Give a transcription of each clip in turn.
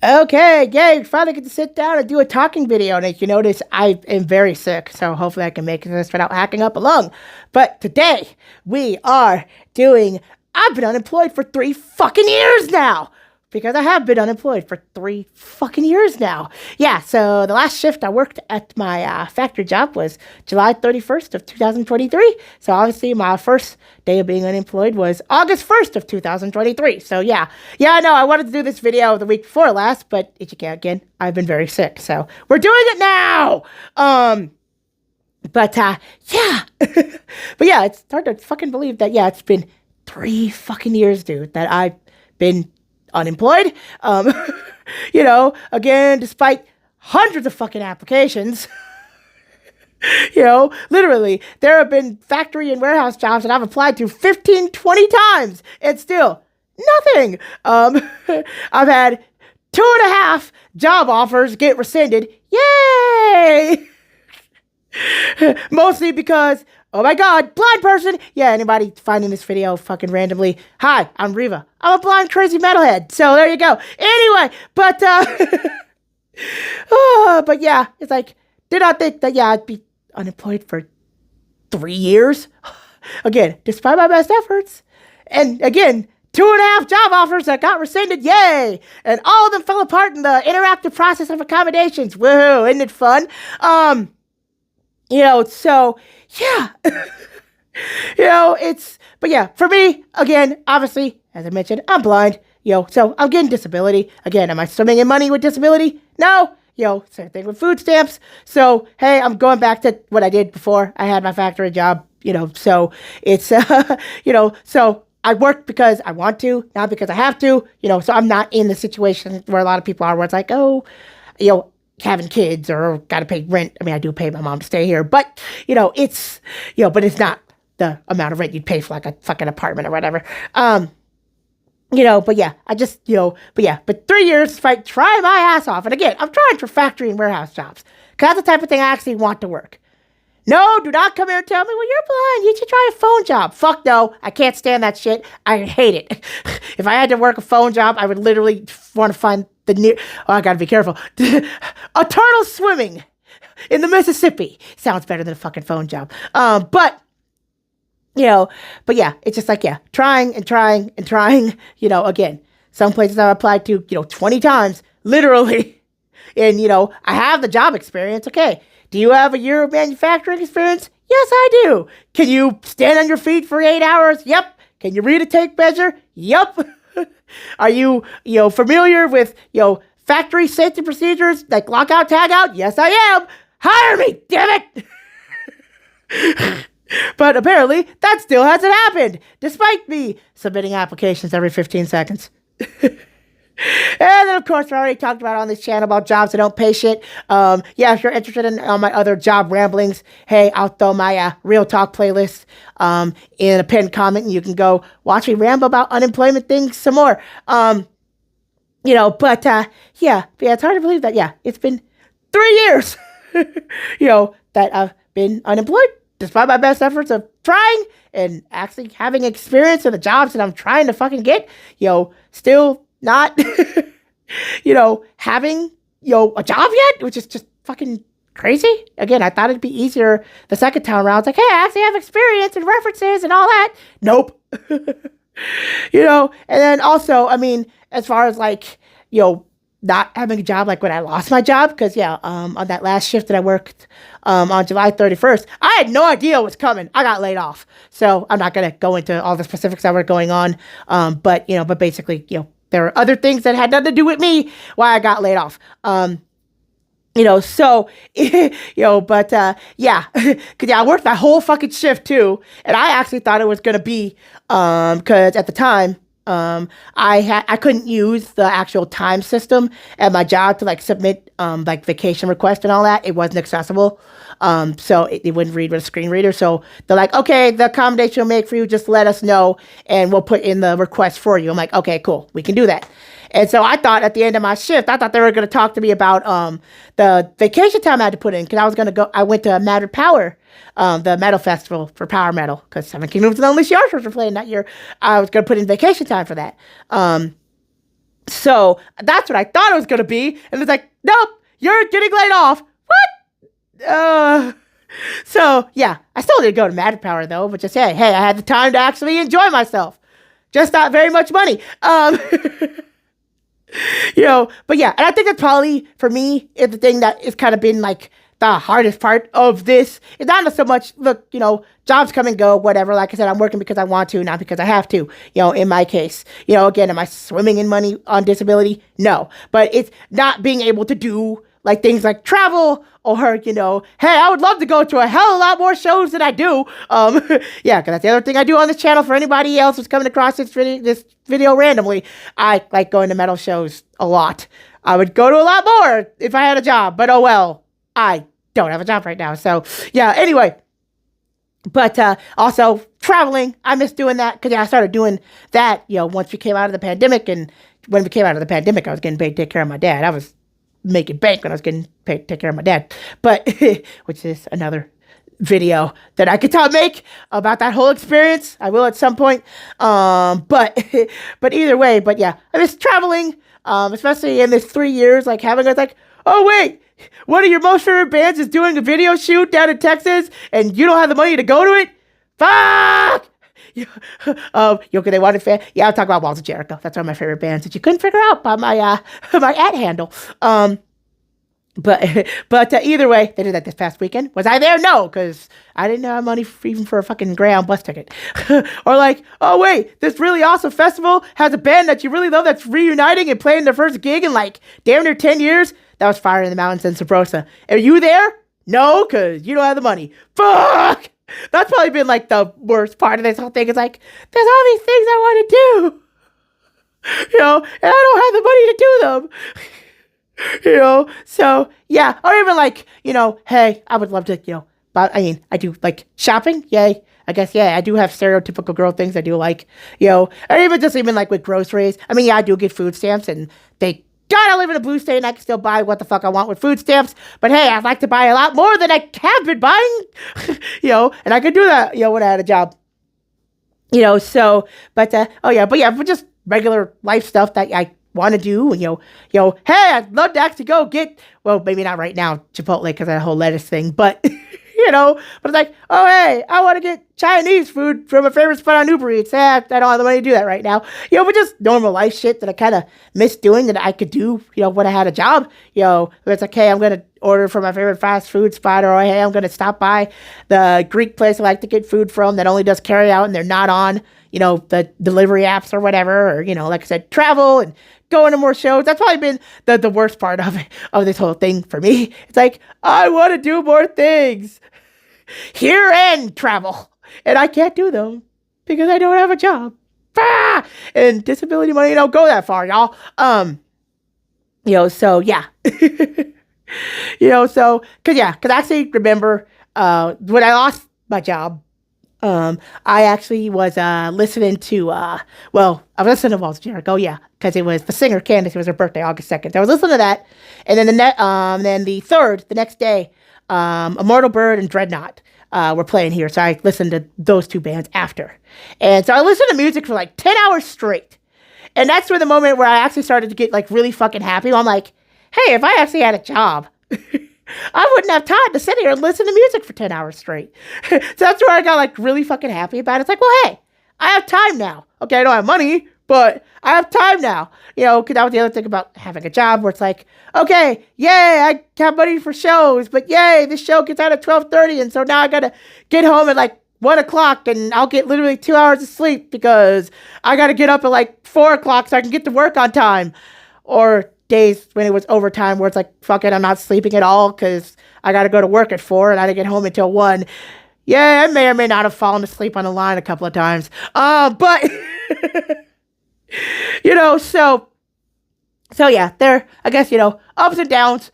Okay, yay, finally get to sit down and do a talking video. And as you notice, I am very sick, so hopefully I can make this without hacking up a lung. But today, we are doing, I've been unemployed for 3 fucking years now. Because I have been unemployed for 3 fucking years now. Yeah, so the last shift I worked at my factory job was July 31st of 2023. So obviously my first day of being unemployed was August 1st of 2023. So yeah, I know I wanted to do this video the week before last, but again, I've been very sick. So we're doing it now. Yeah. But yeah, it's hard to fucking believe that, yeah, it's been 3 fucking years, dude, that I've been unemployed. Again, despite hundreds of fucking applications, literally, there have been factory and warehouse jobs that I've applied to 15, 20 times and still nothing. I've had 2.5 job offers get rescinded. Yay! Mostly because, oh my god, blind person. Yeah, anybody finding this video fucking randomly. Hi, I'm Reva. I'm a blind crazy metalhead. So there you go. Anyway, but but yeah, it's like, did not think that, yeah, I'd be unemployed for 3 years. Again, despite my best efforts. And again, 2.5 job offers that got rescinded. Yay! And all of them fell apart in the interactive process of accommodations. Woohoo, isn't it fun? So, yeah, but yeah, for me, again, obviously, as I mentioned, I'm blind, so I'm getting disability. Again, am I swimming in money with disability? No, same thing with food stamps. So, hey, I'm going back to what I did before I had my factory job, so it's, so I work because I want to, not because I have to, so I'm not in the situation where a lot of people are, where it's like, oh, having kids or got to pay rent. I mean, I do pay my mom to stay here, but it's, but it's not the amount of rent you'd pay for like a fucking apartment or whatever. But yeah, but 3 years, if I try my ass off, and again, I'm trying for factory and warehouse jobs, because that's the type of thing I actually want to work. No, do not come here and tell me, well, you're blind, you should try a phone job. Fuck no, I can't stand that shit. I hate it. If I had to work a phone job, I would literally want to find I gotta be careful. A turtle swimming in the Mississippi sounds better than a fucking phone job. But yeah, it's just like, yeah, trying and trying and trying, again, some places I've applied to, 20 times, literally. And, I have the job experience. Okay. Do you have a year of manufacturing experience? Yes, I do. Can you stand on your feet for 8 hours? Yep. Can you read a tape measure? Yep. Are you, familiar with, factory safety procedures like lockout, tagout? Yes, I am. Hire me, damn it. But apparently that still hasn't happened, despite me submitting applications every 15 seconds. And then, of course, I already talked about on this channel about jobs that don't pay shit. Yeah, if you're interested in my other job ramblings, hey, I'll throw my Real Talk playlist in a pinned comment, and you can go watch me ramble about unemployment things some more. Yeah, it's hard to believe that, yeah, it's been 3 years, that I've been unemployed, despite my best efforts of trying and actually having experience in the jobs that I'm trying to fucking get, still not, having, a job yet, which is just fucking crazy. Again, I thought it'd be easier the second time around. It's like, hey, I actually have experience and references and all that. Nope. And then also, I mean, as far as like, not having a job, like when I lost my job, because on that last shift that I worked on July 31st, I had no idea what was coming. I got laid off. So I'm not going to go into all the specifics that were going on. But basically, there were other things that had nothing to do with me why I got laid off. Yeah, because I worked that whole fucking shift too. And I actually thought it was going to be, because at the time, I couldn't use the actual time system at my job to like submit, like vacation requests and all that. It wasn't accessible. So it wouldn't read with a screen reader. So they're like, okay, the accommodation we'll make for you, just let us know and we'll put in the request for you. I'm like, okay, cool. We can do that. And so I thought at the end of my shift, I thought they were going to talk to me about, the vacation time I had to put in. Cause I went to Matter Power, the metal festival for power metal. Cause Seven Kingdoms and Unleash the Archers were playing that year. I was going to put in vacation time for that. So that's what I thought it was going to be. And it's like, nope, you're getting laid off. What? So yeah, I still didn't go to Mad Power though, but just hey, I had the time to actually enjoy myself. Just not very much money. But yeah, and I think that's probably, for me, is the thing that has kind of been like the hardest part of this. It's not so much, look, jobs come and go, whatever. Like I said, I'm working because I want to, not because I have to, in my case. Again, am I swimming in money on disability? No. But it's not being able to do like things like travel or, hey, I would love to go to a hell of a lot more shows than I do. Yeah, because that's the other thing I do on this channel for anybody else who's coming across this video randomly. I like going to metal shows a lot. I would go to a lot more if I had a job, but oh well, I don't have a job right now. So yeah, anyway. But also traveling, I miss doing that because I started doing that, once we came out of the pandemic. And when we came out of the pandemic, I was getting paid to take care of my dad. I was making bank when I was getting paid to take care of my dad. But, which is another video that I could make about that whole experience. I will at some point. But either way, but yeah, I miss traveling, especially in this 3 years, like having it's like, oh wait, one of your most favorite bands is doing a video shoot down in Texas and you don't have the money to go to it? Fuck! They wanted fan. Yeah, I'll talk about Walls of Jericho. That's one of my favorite bands that you couldn't figure out by my my @ handle. But either way, they did that this past weekend. Was I there? No, because I didn't have money even for a fucking Greyhound bus ticket. Or like, oh wait, this really awesome festival has a band that you really love that's reuniting and playing their first gig in like damn near 10 years. That was Fire in the Mountains in Sabrosa. Are you there? No, because you don't have the money. Fuck! That's probably been like the worst part of this whole thing. It's like, there's all these things I want to do. And I don't have the money to do them. So yeah. Or even like, hey, I would love to, but I do like shopping. Yay. I guess, yeah, I do have stereotypical girl things I do like, or even like with groceries. Yeah, I do get food stamps and I live in a blue state and I can still buy what the fuck I want with food stamps. But hey, I'd like to buy a lot more than I have been buying, and I could do that, when I had a job, so, but just regular life stuff that I want to do. Hey, I'd love to actually go get, well, maybe not right now, Chipotle, because of that whole lettuce thing, but but it's like, oh, hey, I want to get Chinese food from a favorite spot on Uber Eats. I don't have the money to do that right now. But just normal life shit that I kind of miss doing that I could do, when I had a job. It's like, hey, I'm going to order from my favorite fast food spot, or hey, I'm going to stop by the Greek place I like to get food from that only does carry out and they're not on, the delivery apps or whatever, or, like I said, travel and going to more shows. That's probably been the worst part of this whole thing for me. It's like, I want to do more things here and travel, and I can't do them because I don't have a job. And disability money don't go that far, y'all. So yeah. Because I actually remember when I lost my job, I actually was listening to I was listening to Walls of Jericho, yeah, because it was the singer Candace. It was her birthday, August 2nd. I was listening to that, and then the next day, Immortal Bird and Dreadnought were playing here, so I listened to those two bands after, and so I listened to music for like 10 hours straight, and that's where the moment where I actually started to get like really fucking happy. I'm like, hey, if I actually had a job, I wouldn't have time to sit here and listen to music for 10 hours straight. So that's where I got like really fucking happy about it. It's like, well, hey, I have time now. Okay, I don't have money, but I have time now. Because that was the other thing about having a job where it's like, okay, yay, I have money for shows, but yay, this show gets out at 12:30, and so now I gotta get home at like 1 o'clock, and I'll get literally 2 hours of sleep because I gotta get up at like 4 o'clock so I can get to work on time. Or days when it was overtime where it's like, fuck it, I'm not sleeping at all because I got to go to work at 4 and I didn't get home until 1. Yeah, I may or may not have fallen asleep on the line a couple of times. But, so yeah, there, I guess, ups and downs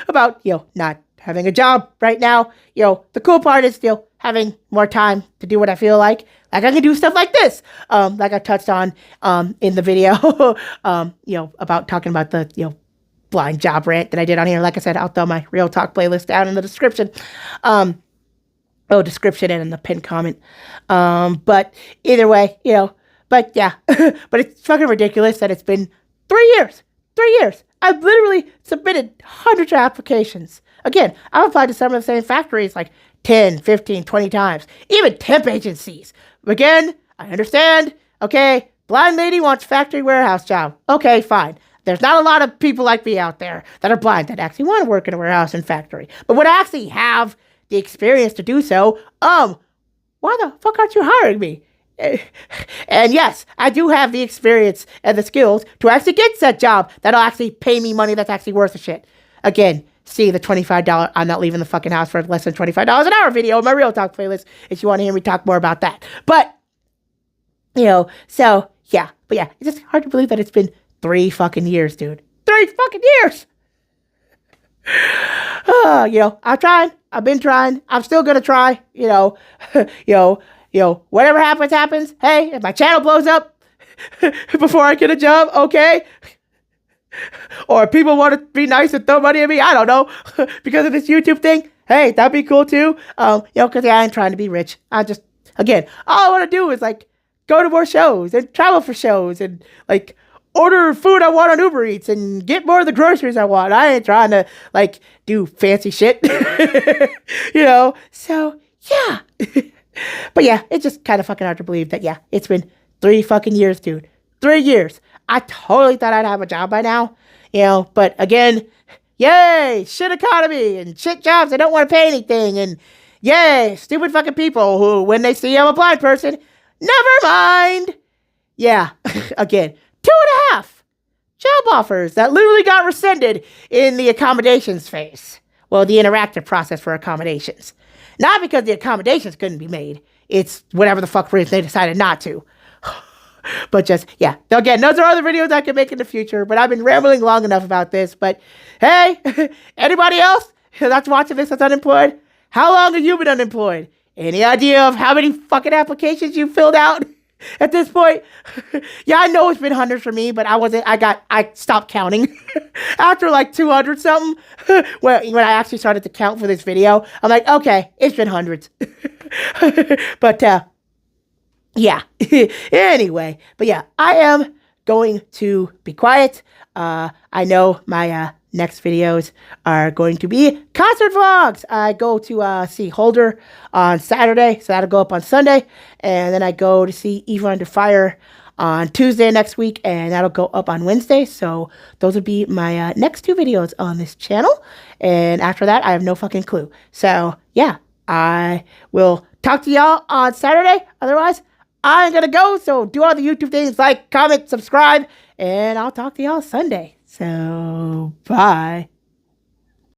about, not having a job right now. The cool part is still having more time to do what I feel like. Like I can do stuff like this, like I touched on in the video, about talking about the, blind job rant that I did on here. Like I said, I'll throw my Real Talk playlist down in the description. Description and in the pinned comment. But either way, but yeah, but it's fucking ridiculous that it's been 3 years. 3 years. I've literally submitted hundreds of applications. Again, I've applied to some of the same factories like 10, 15, 20 times. Even temp agencies. Again, I understand. Okay, blind lady wants factory warehouse job. Okay, fine. There's not a lot of people like me out there that are blind that actually want to work in a warehouse and factory, but would actually have the experience to do so. Why the fuck aren't you hiring me? And yes, I do have the experience and the skills to actually get that job that'll actually pay me money that's actually worth a shit. Again, see the $25 I'm not leaving the fucking house for less than $25 an hour video in my Real Talk playlist if you want to hear me talk more about that. But, so, yeah. But yeah, it's just hard to believe that it's been 3 fucking years, dude. 3 fucking years! I'm trying. I've been trying. I'm still gonna try. Whatever happens. Hey, if my channel blows up before I get a job, okay. Or people want to be nice and throw money at me, I don't know, because of this YouTube thing. Hey, that'd be cool too. Because I ain't trying to be rich. I just, again, all I want to do is like go to more shows and travel for shows and like order food I want on Uber Eats and get more of the groceries I want. I ain't trying to like do fancy shit. So yeah. But yeah, it's just kind of fucking hard to believe that, yeah, it's been 3 fucking years, dude. 3 years. I totally thought I'd have a job by now, but again, yay, shit economy and shit jobs that don't want to pay anything, and yay, stupid fucking people who, when they see I'm a blind person, never mind. Yeah, again, 2.5 job offers that literally got rescinded in the accommodations phase. Well, the interactive process for accommodations. Not because the accommodations couldn't be made. It's whatever the fuck reason they decided not to. But just, yeah. Again, those are other videos I can make in the future, but I've been rambling long enough about this. But hey, anybody else that's watching this that's unemployed? How long have you been unemployed? Any idea of how many fucking applications you filled out at this point? Yeah, I know it's been hundreds for me, but I stopped counting after like 200 something. When I actually started to count for this video, I'm like, okay, it's been hundreds. But, yeah. Anyway, but yeah, I am going to be quiet. I know my next videos are going to be concert vlogs. I go to see Holder on Saturday, so that'll go up on Sunday, and then I go to see Eva Under Fire on Tuesday next week, and that'll go up on Wednesday. So those will be my next 2 videos on this channel, and after that, I have no fucking clue. So yeah, I will talk to y'all on Saturday. Otherwise, I'm gonna go, so do all the YouTube things, like, comment, subscribe, and I'll talk to y'all Sunday. So, bye.